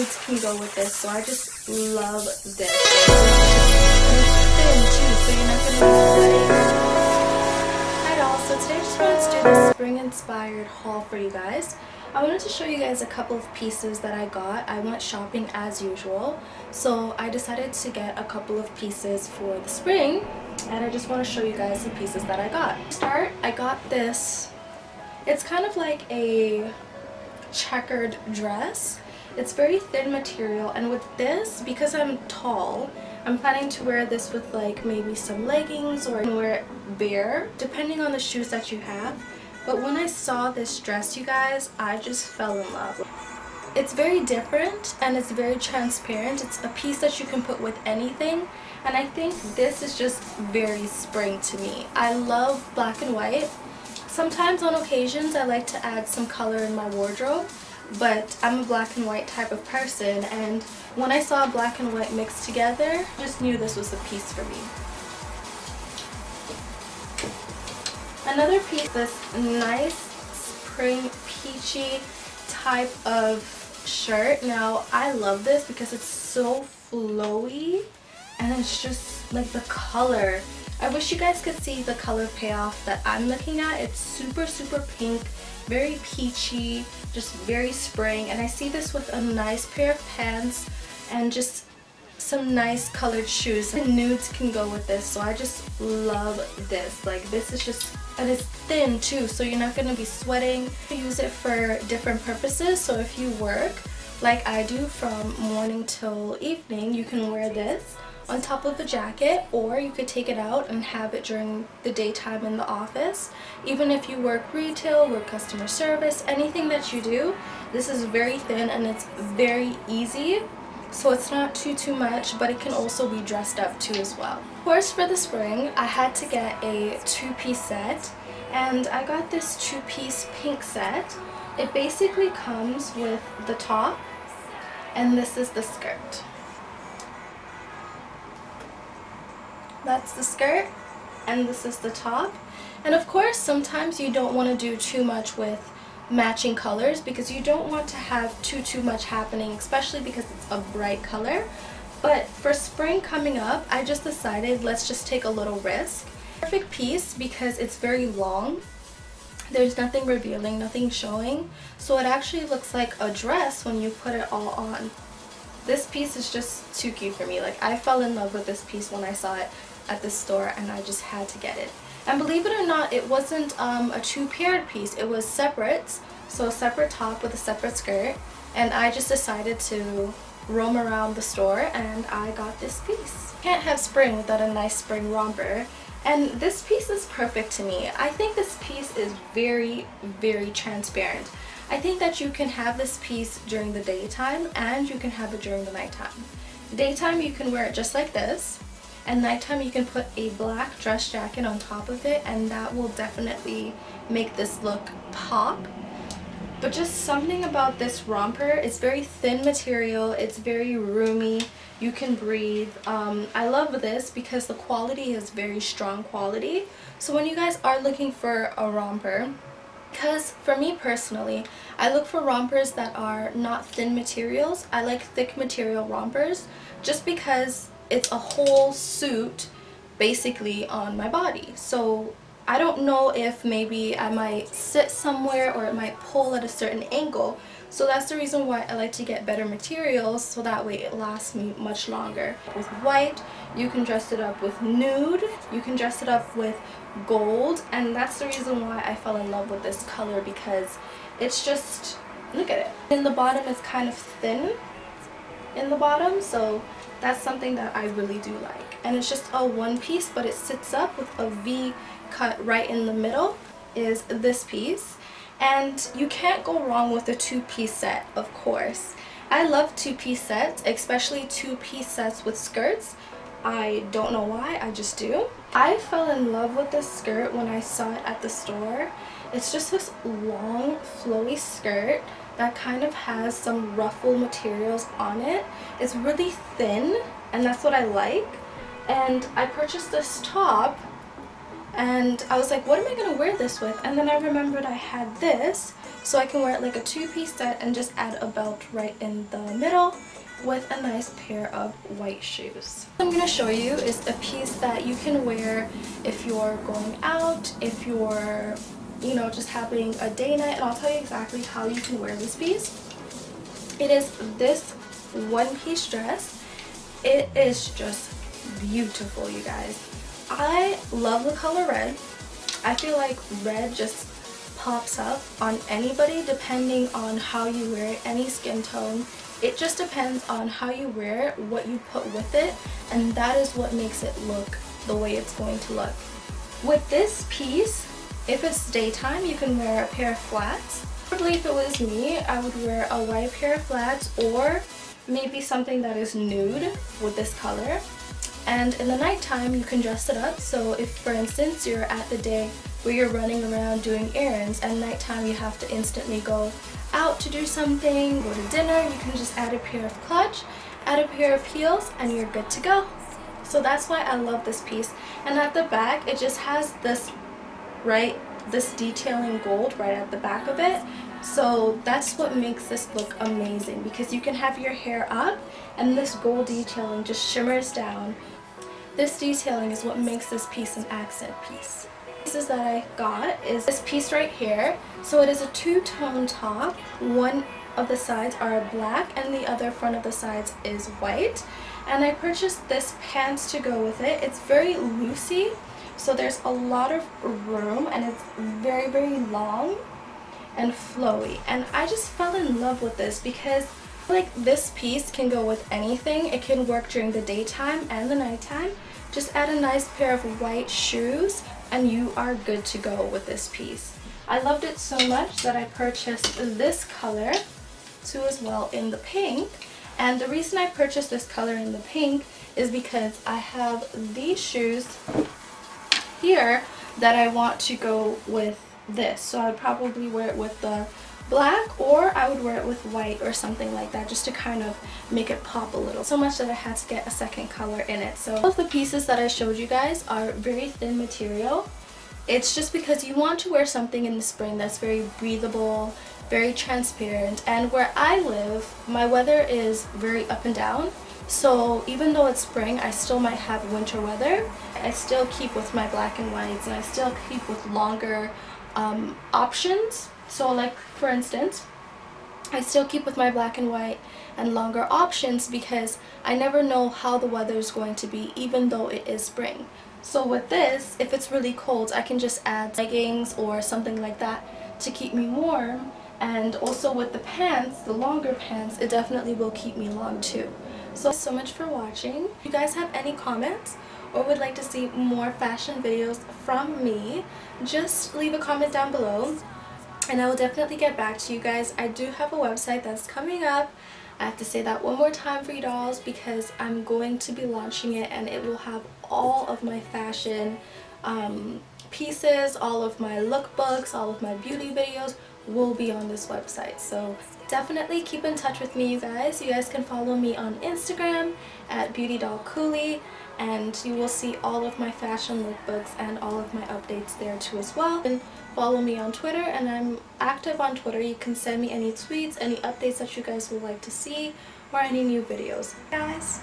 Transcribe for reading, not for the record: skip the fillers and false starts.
nudes can go with this, so I just love this. And it's thin too, so you're not going to be sweating. Hi all, so today I just wanted to do this spring inspired haul for you guys. I wanted to show you guys a couple of pieces that I got. I went shopping as usual, so I decided to get a couple of pieces for the spring, and I just want to show you guys the pieces that I got. To start, I got this. It's kind of like a checkered dress. It's very thin material, and with this, because I'm tall, I'm planning to wear this with like maybe some leggings, or wear it bare depending on the shoes that you have. But when I saw this dress, you guys, I just fell in love. It's very different and it's very transparent. It's a piece that you can put with anything, and I think this is just very spring to me. I love black and white. Sometimes on occasions I like to add some color in my wardrobe, but I'm a black and white type of person, and when I saw black and white mixed together, I just knew this was the piece for me. Another piece, this nice spring peachy type of shirt. Now I love this because it's so flowy and it's just like the color. I wish you guys could see the color payoff that I'm looking at. It's super pink, very peachy, just very spring, and I see this with a nice pair of pants and just some nice colored shoes. And nudes can go with this, so I just love this. Like, this is just, and it's thin too, so you're not going to be sweating. You use it for different purposes, so if you work like I do from morning till evening, you can wear this on top of a jacket, or you could take it out and have it during the daytime in the office. Even if you work retail, work customer service, anything that you do, this is very thin and it's very easy, so it's not too much, but it can also be dressed up too as well. Of course, for the spring I had to get a two-piece set, and I got this two-piece pink set. It basically comes with the top, and this is the skirt. That's the skirt, and this is the top. And of course, sometimes you don't want to do too much with matching colors because you don't want to have too much happening, especially because it's a bright color. But for spring coming up, I just decided let's just take a little risk. Perfect piece because it's very long. There's nothing revealing, nothing showing, so it actually looks like a dress when you put it all on. This piece is just too cute for me. Like, I fell in love with this piece when I saw it at the store, and I just had to get it. And believe it or not, it wasn't a two-paired piece. It was separate, so a separate top with a separate skirt, and I just decided to roam around the store and I got this piece. Can't have spring without a nice spring romper, and this piece is perfect to me. I think this piece is very transparent. I think that you can have this piece during the daytime and you can have it during the nighttime. Daytime you can wear it just like this, and nighttime you can put a black dress jacket on top of it, and that will definitely make this look pop. But just something about this romper, it's very thin material, it's very roomy, you can breathe. I love this because the quality is very strong quality. So when you guys are looking for a romper, because for me personally, I look for rompers that are not thin materials. I like thick material rompers just because it's a whole suit basically on my body. So I don't know if maybe I might sit somewhere or it might pull at a certain angle. So that's the reason why I like to get better materials, so that way it lasts me much longer. With white, you can dress it up with nude, you can dress it up with gold, and that's the reason why I fell in love with this color, because it's just, look at it. In the bottom it's kind of thin in the bottom, so that's something that I really do like. And it's just a one piece, but it sits up with a V cut right in the middle is this piece. And you can't go wrong with a two-piece set, of course. I love two-piece sets, especially two-piece sets with skirts. I don't know why, I just do. I fell in love with this skirt when I saw it at the store. It's just this long flowy skirt that kind of has some ruffle materials on it. It's really thin, and that's what I like. And I purchased this top and I was like, what am I going to wear this with? And then I remembered I had this, so I can wear it like a two-piece set and just add a belt right in the middle with a nice pair of white shoes. What I'm going to show you is a piece that you can wear if you're going out, if you're, you know, just having a day night, and I'll tell you exactly how you can wear this piece. It is this one-piece dress. It is just beautiful, you guys. I love the color red. I feel like red just pops up on anybody depending on how you wear it, any skin tone. It just depends on how you wear it, what you put with it, and that is what makes it look the way it's going to look. With this piece, if it's daytime, you can wear a pair of flats. Probably if it was me, I would wear a white pair of flats or maybe something that is nude with this color. And in the nighttime, you can dress it up. So if, for instance, you're at the day where you're running around doing errands, and nighttime you have to instantly go out to do something, go to dinner, you can just add a pair of clutch, add a pair of heels, and you're good to go. So that's why I love this piece. And at the back, it just has this, this detailing gold right at the back of it. So that's what makes this look amazing, because you can have your hair up and this gold detailing just shimmers down. This detailing is what makes this piece an accent piece. Pieces that I got is this piece right here. So it is a two-tone top. One of the sides are black and the other front of the sides is white. And I purchased this pants to go with it. It's very loosey, so there's a lot of room, and it's very, very long and flowy. And I just fell in love with this because like this piece can go with anything. It can work during the daytime and the nighttime. Just add a nice pair of white shoes and you are good to go with this piece. I loved it so much that I purchased this color too as well in the pink. And the reason I purchased this color in the pink is because I have these shoes here that I want to go with this. So I would probably wear it with the black, or I would wear it with white or something like that, just to kind of make it pop a little. So much that I had to get a second color in it. So all of the pieces that I showed you guys are very thin material. It's just because you want to wear something in the spring that's very breathable, very transparent. And where I live, my weather is very up and down. So even though it's spring, I still might have winter weather. I still keep with my black and whites, and I still keep with longer options. So like for instance, I still keep with my black and white and longer options because I never know how the weather is going to be, even though it is spring. So with this, if it's really cold, I can just add leggings or something like that to keep me warm. And also with the pants, the longer pants, it definitely will keep me warm too. So much for watching. If you guys have any comments or would like to see more fashion videos from me, just leave a comment down below and I will definitely get back to you guys. I do have a website that's coming up. I have to say that one more time for you dolls because I'm going to be launching it, and it will have all of my fashion pieces, all of my lookbooks, all of my beauty videos will be on this website. So definitely keep in touch with me, you guys. You guys can follow me on Instagram at BeautyDollCooley, and you will see all of my fashion lookbooks and all of my updates there too as well. And follow me on Twitter, and I'm active on Twitter. You can send me any tweets, any updates that you guys would like to see, or any new videos. Guys.